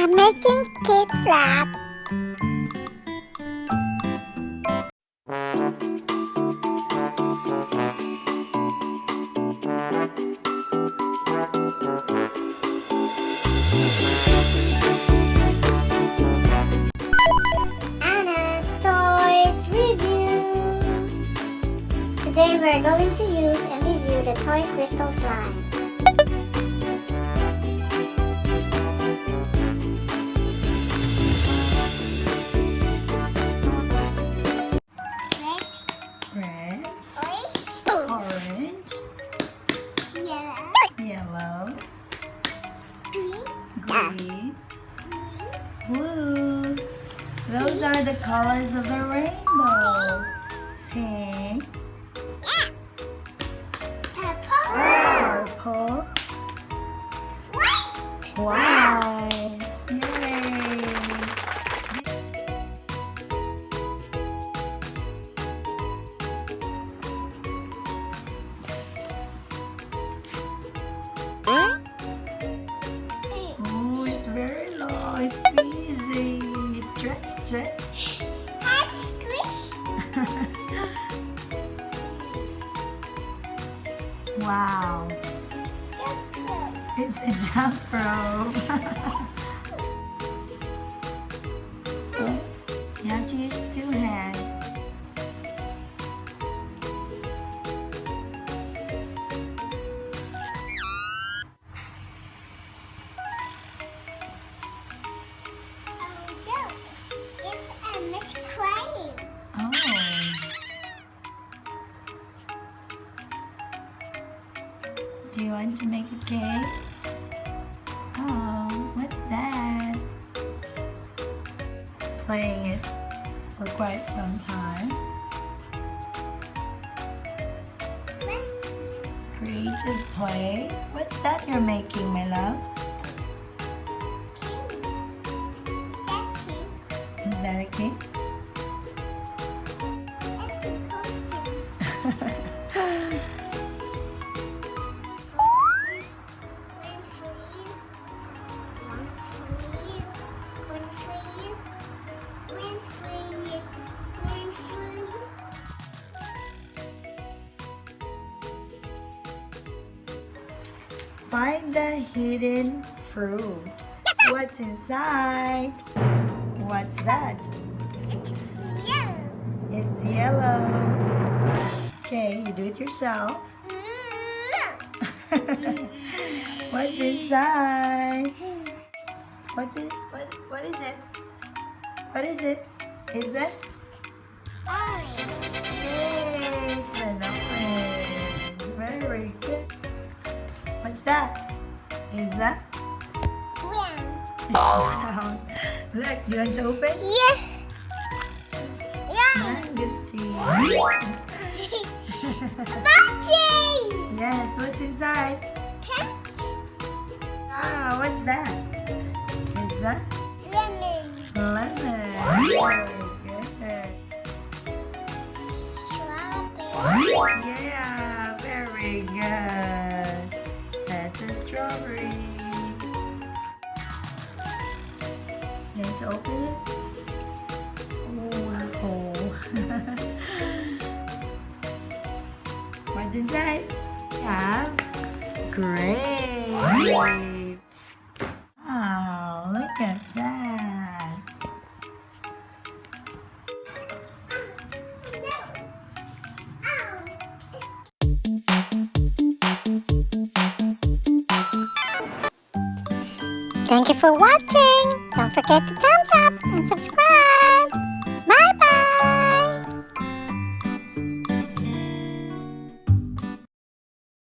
I'm making Kid Lab. Anna's Toys Review. Today we're going to use and review the toy crystal slime. Red, orange, yellow, green, blue. Those are the colors of the rainbow. Pink, purple, white. Yay! Oh, it's very long. It's easy. Stretch, stretch. Wow. It's a jump rope. You have to use 2 hands. Oh. Do you want to make a cake? Oh, what's that? Playing it for quite some time. Creative play. What's that you're making, my love? Is that a cake? Find the hidden fruit. What's inside? What's that? It's yellow. Okay, you do it yourself. What's inside? What's it? What is it? What is it? Is it? Yay, it's an orange. Very good. What's that? Is that? Round. Look, you want to open? Mangosteen. Yes, what's inside? Ah, what's that? Is that? Lemon. Very good. Strawberry. Yeah, very good. That's a strawberry. You want to open it? Oh. What's inside? Yeah. Great. Oh, look at that. Thank you for watching. Don't forget to thumbs up and subscribe.